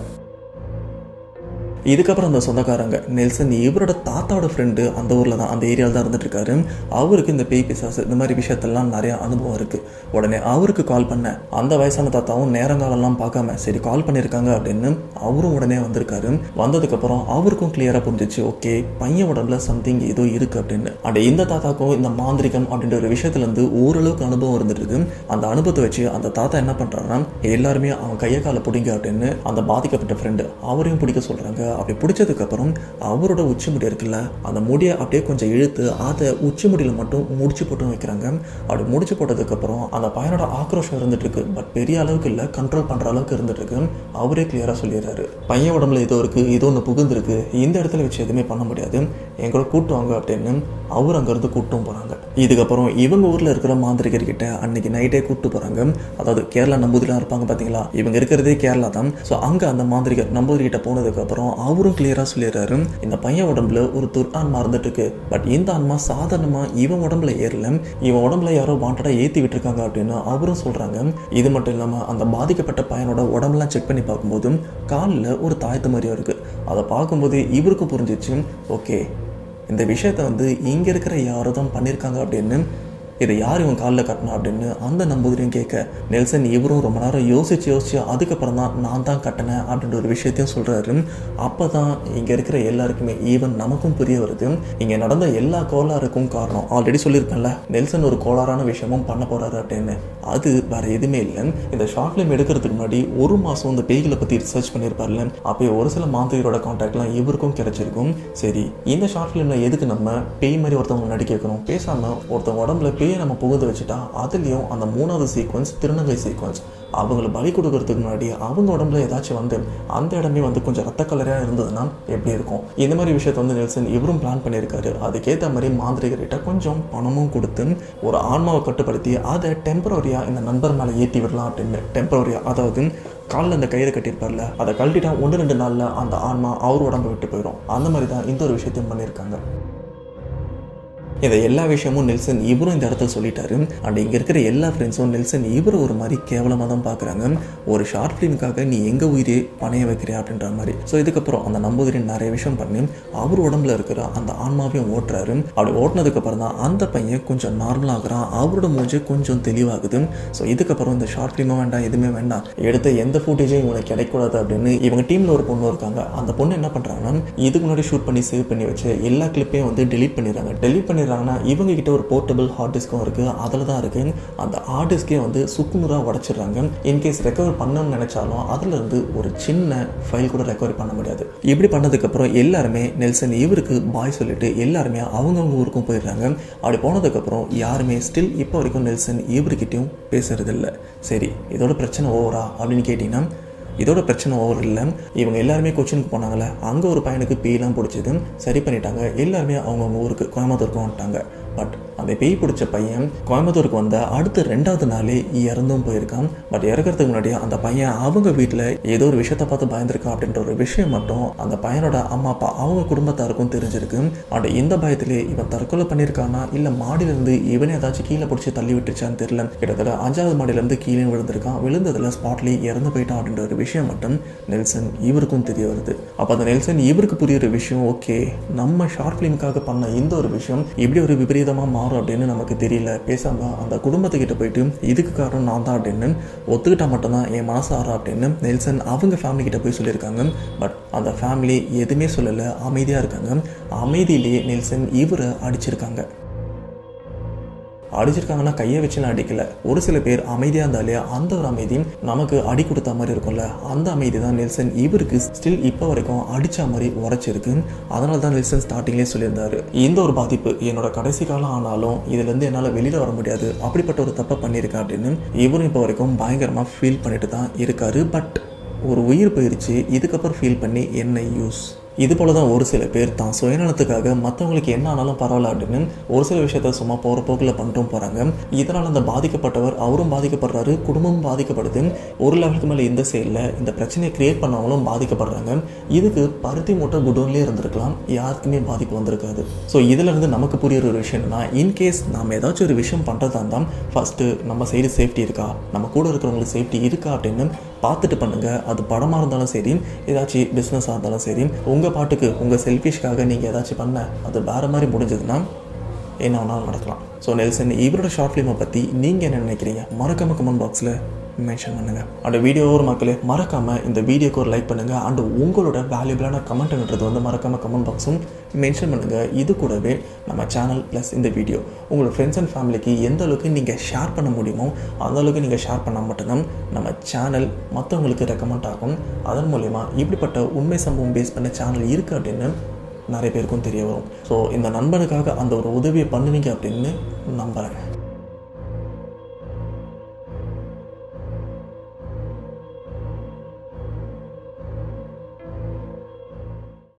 இதுக்கப்புறம் அந்த சொந்தக்காரங்க நெல்சன் இவரோட தாத்தாவோட ஃப்ரெண்டு அந்த ஊரில் தான் அந்த ஏரியாவில் தான் இருந்துட்டு இருக்காரு. அவருக்கு இந்த பேய் பிசாசு இந்த மாதிரி விஷயத்தெல்லாம் நிறைய அனுபவம் இருக்குது. உடனே அவருக்கு கால் பண்ண அந்த வயசான தாத்தாவும் நேரங்காலெல்லாம் பார்க்காம சரி கால் பண்ணியிருக்காங்க அப்படின்னு அவரும் உடனே வந்திருக்காரு. வந்ததுக்கப்புறம் அவருக்கும் கிளியராக புரிஞ்சிச்சு ஓகே பையன் உடம்புல சம்திங் ஏதோ இருக்குது அப்படின்னு. அண்ட் இந்த தாத்தாக்கும் இந்த மாந்திரிகம் அப்படின்ற ஒரு விஷயத்துலேருந்து ஓரளவுக்கு அனுபவம் இருந்துட்டு இருக்கு. அந்த அனுபவத்தை வச்சு அந்த தாத்தா என்ன பண்ணுறாருன்னா எல்லாருமே அவன் கையை காலை பிடிங்க அப்படின்னு அந்த பாதிக்கப்பட்ட ஃப்ரெண்டு அவரையும் பிடிக்க சொல்கிறாங்க. அப்படி பிடிச்சதுக்கப்புறம் அவரோட உச்சி முடி இருக்குல்ல அந்த முடியை அப்படியே கொஞ்சம் இழுத்து அதை உச்சி முடியில் மட்டும் முடிச்சு போட்டு வைக்கிறாங்க. அப்படி முடிச்சு போட்டதுக்கப்புறம் அந்த பையனோட ஆக்ரோஷம் இருந்துட்டு இருக்கு. பட் பெரிய அளவுக்கு இல்லை, கண்ட்ரோல் பண்ணுற அளவுக்கு இருந்துட்டு இருக்கு. அவரே கிளியராக சொல்லிடுறாரு பையன் உடம்புல ஏதோ இருக்குது, ஏதோ ஒன்று புகுந்துருக்கு, இந்த இடத்துல வச்சு எதுவுமே பண்ண முடியாது, எங்களோட கூட்டுவாங்க அப்படின்னு அவர் அங்கேருந்து கூட்டும் போகிறாங்க. இதுக்கப்புறம் இவங்க ஊரில் இருக்கிற மாந்திரிகர்கிட்ட அன்னைக்கு நைட்டே கூப்பிட்டு போகிறாங்க. அதாவது கேரளா நம்பூதிரிலாம் இருப்பாங்க பார்த்தீங்களா, இவங்க இருக்கிறதே கேரளா தான். ஸோ அங்கே அந்த மாந்திரிகர் நம்பூதிரிகிட்ட போனதுக்கப்புறம் அவரும் கிளியராக சொல்லிடுறாரு இந்த பையன் உடம்புல ஒரு துர்ஆன்மா இருந்துட்டு இருக்கு. பட் இந்த ஆன்மா சாதாரணமாக இவன் உடம்புல ஏறல, இவன் உடம்புல யாரோ வாண்டடாக ஏற்றி விட்டுருக்காங்க அப்படின்னு அவரும் சொல்கிறாங்க. இது மட்டும் இல்லாமல் அந்த பாதிக்கப்பட்ட பையனோட உடம்புலாம் செக் பண்ணி பார்க்கும்போது காலில் ஒரு தாயத்து மாதிரியும் இருக்குது. அதை பார்க்கும்போது இவருக்கு புரிஞ்சிச்சு ஓகே இந்த விஷயத்த வந்து இங்கே இருக்கிற யாரோ தான் பண்ணியிருக்காங்க அப்படின்னு. இதை யார் இவன் காலில் கட்டினா அப்படின்னு அந்த நம்பூதிரியும் கேட்க நெல்சன் இவரும் ரொம்ப நேரம் யோசிச்சு அதுக்கப்புறம் தான் நான் தான் கட்டினேன் அப்படின்ற ஒரு விஷயத்தையும் சொல்கிறாரு. அப்போ தான் இங்கே இருக்கிற எல்லாருக்குமே ஈவன் நமக்கும் புரிய வருது இங்கே நடந்த எல்லா கோளாறுக்கும் காரணம் ஆல்ரெடி சொல்லியிருப்பேன்ல நெல்சன் ஒரு கோளாறான விஷயமும் பண்ண போகிறாரு அப்படின்னு. அது வேறு எதுவுமே இல்லை. இந்த ஷார்ட் ஃபிலிம் எடுக்கிறதுக்கு முன்னாடி ஒரு மாதம் இந்த பேய்களை பற்றி ரிசர்ச் பண்ணியிருப்பார்ல அப்போ ஒரு சில மாந்திரியோட கான்டாக்ட்லாம் இவருக்கும் கிடைச்சிருக்கும். சரி இந்த ஷார்ட் ஃபிலிமில் எதுக்கு நம்ம பேய் மாதிரி ஒருத்தவங்க முன்னாடி கேட்கணும், பேசாமல் ஒருத்தவங்க உடம்புல பேயை நம்ம புகுந்து வச்சுட்டா அதுலேயும் அந்த 3வது சீக்வன்ஸ் திருநங்கை சீக்வன்ஸ் அவங்களை பலி கொடுக்கறதுக்கு முன்னாடி அவங்க உடம்புல ஏதாச்சும் வந்து அந்த இடமே வந்து கொஞ்சம் ரத்த கலராக இருந்ததுன்னா எப்படி இருக்கும். இந்த மாதிரி விஷயத்தை வந்து நெல்சன் இவரும் பிளான் பண்ணியிருக்காரு. அதுக்கேற்ற மாதிரி மாந்திரிகர்கிட்ட கொஞ்சம் பணமும் கொடுத்து ஒரு ஆன்மாவை கட்டுப்படுத்தி அதை டெம்பரரியாக இந்த நண்பர் மேலே ஏற்றி விடலாம் அப்படின்னு. டெம்பரரியாக அதாவது காலில் அந்த கயிறை கட்டியிருப்பார்ல அதை கழட்டிட்டா 1-2 நாளில் அந்த ஆன்மா அவர் உடம்பை விட்டு போயிடும். அந்த மாதிரி தான் இந்த ஒரு விஷயத்தையும் பண்ணியிருக்காங்க. இதை எல்லா விஷயமும் நெல்சன் இவரும் இந்த இடத்துல சொல்லிட்டாரு. அண்ட் இங்கே இருக்கிற எல்லா ஃப்ரெண்ட்ஸும் நெல்சன் இவரை ஒரு மாதிரி கேவலமாக தான் பார்க்குறாங்க. ஒரு ஷார்ட் ஃபிலிமுக்காக நீ எங்கள் உயிரே பணைய வைக்கிறியா அப்படின்ற மாதிரி. ஸோ இதுக்கப்புறம் அந்த நம்பூதிரி நிறைய விஷயம் பண்ணி அவர் உடம்புல இருக்கிற அந்த ஆன்மாவையும் ஓட்டுறாரு. அப்படி ஓட்டினதுக்கப்புறம் தான் அந்த பையன் கொஞ்சம் நார்மலாகிறான், அவரோட மூஞ்சி கொஞ்சம் தெளிவாகுது. ஸோ இதுக்கப்புறம் இந்த ஷார்ட் ஃபிலிமாக வேண்டாம் எதுவுமே வேண்டாம், எடுத்த எந்த ஃபுட்டேஜும் இவனுக்கு கிடைக்கூடாது அப்படின்னு இவங்க டீமில் ஒரு பொண்ணு இருக்காங்க. அந்த பொண்ணு என்ன பண்ணுறாங்கன்னா இதுக்கு முன்னாடி ஷூட் பண்ணி சேவ் பண்ணி வச்சு எல்லா கிளிப்பையும் வந்து டெலீட் பண்ணிடுறாங்க. டெலீட் பண்ணி இவங்க கிட்ட ஒரு போர்ட்டபிள் ஹார்ட் டிஸ்க்கும் இருக்குது. அதில் தான் இருக்குது. அந்த ஹார்ட் டிஸ்கே வந்து சுக்குநூறாக உடச்சிடுறாங்க. இன்கேஸ் ரெக்கவர் பண்ணணும்னு நினச்சாலும் அதுலேருந்து ஒரு சின்ன ஃபைல் கூட ரெக்கவரி பண்ண முடியாது. இப்படி பண்ணதுக்கப்புறம் எல்லாருமே நெல்சன் இவருக்கு பாய் சொல்லிட்டு எல்லாருமே அவங்கவுங்க ஊருக்கும் போயிடுறாங்க. அப்படி போனதுக்கப்புறம் யாருமே ஸ்டில் இப்போ வரைக்கும் நெல்சன் இவர்கிட்டையும் பேசுறதில்லை. சரி இதோட பிரச்சனை ஓவரா அப்படின்னு கேட்டிங்கன்னா இதோட பிரச்சனை ஓவர் இல்லை. இவங்க எல்லாருமே கொச்சினுக்கு போனாங்களே அங்கே ஒரு பையனுக்கு பேயெல்லாம் பிடிச்சது, சரி பண்ணிட்டாங்க. எல்லாருமே அவங்கவுங்க ஊருக்கு கோயம்புத்தூருக்கு வந்துட்டாங்க. பட் அந்த பேய் பிடிச்ச பையன் கோயம்புத்தூருக்கு வந்த அடுத்த 2வது நாளே இறந்தும் போயிருக்கான். பட் இறக்கிறதுக்கு முன்னாடி அந்த பையன் அவங்க வீட்டில் ஏதோ ஒரு விஷயத்தை பார்த்து பயந்துருக்கான் அப்படின்ற ஒரு விஷயம் மட்டும் அந்த பையனோட அம்மா அப்பா அவங்க குடும்பத்தாருக்கும் தெரிஞ்சிருக்கு. அண்ட் இந்த பயத்திலே இவன் தற்கொலை பண்ணியிருக்கானா இல்லை மாடியிலேருந்து இவனே ஏதாச்சும் கீழே பிடிச்சி தள்ளி விட்டுருச்சான்னு தெரியல. கிட்டத்தட்ட 5வது மாடியிலேருந்து கீழே விழுந்திருக்கான். விழுந்ததில் ஸ்பாட்லேயே இறந்து போயிட்டான் அப்படின்ற ஒரு விஷயம் மட்டும் நெல்சன் இவருக்கும் தெரிய வருது. அப்போ அந்த நெல்சன் இவருக்கு புரியுற விஷயம் ஓகே நம்ம ஷார்ட் ஃபிலிமுக்காக பண்ண இந்த ஒரு விஷயம் இப்படி ஒரு விபரீதமாக மாறும் அப்படின்னு நமக்கு தெரியல. பேசாமல் அந்த குடும்பத்துக்கிட்ட போயிட்டு இதுக்கு காரணம் நான் தான் அப்படின்னு ஒத்துக்கிட்டா மட்டும்தான் என் மனசு ஆறா அப்படின்னு நெல்சன் அவங்க ஃபேமிலி கிட்ட போய் சொல்லியிருக்காங்க. பட் அந்த ஃபேமிலி எதுவுமே சொல்லலை, அமைதியாக இருக்காங்க. அமைதியிலேயே நெல்சன் இவரை அடிச்சிருக்காங்கன்னா கையை வச்சுலாம் அடிக்கல. ஒரு சில பேர் அமைதியாக இருந்தாலே அந்த ஒரு அமைதி நமக்கு அடி கொடுத்த மாதிரி இருக்கும்ல, அந்த அமைதி தான் நெல்சன் இவருக்கு ஸ்டில் இப்போ வரைக்கும் அடித்த மாதிரி உரைச்சிருக்கு. அதனால தான் நெல்சன் ஸ்டார்டிங்லேயே சொல்லியிருந்தாரு இந்த ஒரு பாதிப்பு என்னோட கடைசி காலம் ஆனாலும் இதுலேருந்து என்னால் வெளியில் வர முடியாது, அப்படிப்பட்ட ஒரு தப்பை பண்ணியிருக்கேன் அப்படின்னு இவரும் இப்போ வரைக்கும் பயங்கரமாக ஃபீல் பண்ணிட்டு தான் இருக்காரு. பட் ஒரு உயிர் போயிடுச்சு, இதுக்கப்புறம் ஃபீல் பண்ணி என்ன யூஸ்? இது போல தான் ஒரு சில பேர் தான் சுயநலத்துக்காக மற்றவங்களுக்கு என்ன ஆனாலும் பரவாயில்ல அப்படின்னு ஒரு சில விஷயத்த சும்மா போகிற போக்கில் பண்ணிட்டும் போகிறாங்க. இதனால் அந்த பாதிக்கப்பட்டவர் அவரும் பாதிக்கப்படுறாரு, குடும்பமும் பாதிக்கப்படுது. ஒரு லெவலுக்கு மேலே இந்த சைடில் இந்த பிரச்சனையை கிரியேட் பண்ணவங்களும் பாதிக்கப்படுறாங்க. இதுக்கு பருத்தி மூட்டை குடோன்லேயே இருந்திருக்கலாம், யாருக்குமே பாதிப்பு வந்திருக்காது. ஸோ இதிலேருந்து நமக்கு புரியுற ஒரு விஷயம் என்னன்னா இன்கேஸ் நம்ம ஏதாச்சும் ஒரு விஷயம் பண்ணுறதா இருந்தால் ஃபஸ்ட்டு நம்ம சைடு சேஃப்டி இருக்கா, நம்ம கூட இருக்கிறவங்களுக்கு சேஃப்டி இருக்கா அப்படின்னு பார்த்துட்டு பண்ணுங்கள். அது படமாக இருந்தாலும் சரி, ஏதாச்சும் பிஸ்னஸாக இருந்தாலும் சரி, உங்கள் பாட்டுக்கு உங்கள் செல்ஃபிஷ்காக நீங்கள் ஏதாச்சும் பண்ண அது வேறு மாதிரி முடிஞ்சதுன்னா என்ன வேணாலும் நடக்கலாம். ஸோ நெல்சன் இவரோட ஷார்ட் ஃபிலிமை பற்றி நீங்கள் என்ன நினைக்கிறீங்க மறக்காம கமெண்ட் பாக்ஸில் மென்ஷன் பண்ணுங்கள். அந்த வீடியோ ஒரு மக்களே மறக்காமல் இந்த வீடியோக்கு ஒரு லைக் பண்ணுங்கள். அண்ட் உங்களோட வேல்யூபிளான கமெண்ட்ன்றது வந்து மறக்காமல் கமெண்ட் பாக்ஸும் மென்ஷன் பண்ணுங்கள். இது கூடவே நம்ம சேனல் ப்ளஸ் இந்த வீடியோ உங்களோட ஃப்ரெண்ட்ஸ் அண்ட் ஃபேமிலிக்கு எந்த அளவுக்கு நீங்கள் ஷேர் பண்ண முடியுமோ அந்த அளவுக்கு நீங்கள் ஷேர் பண்ணால் மட்டும்தான் நம்ம சேனல் மற்றவங்களுக்கு ரெக்கமெண்ட் ஆகும். அதன் மூலயமா இப்படிப்பட்ட உண்மை சம்பவம் பேஸ் பண்ண சேனல் இருக்குது அப்படின்னு நிறைய பேருக்கும் தெரிய வரும். ஸோ இந்த நண்பனுக்காக அந்த ஒரு உதவியை பண்ணுவீங்க அப்படின்னு நம்புகிறேன்.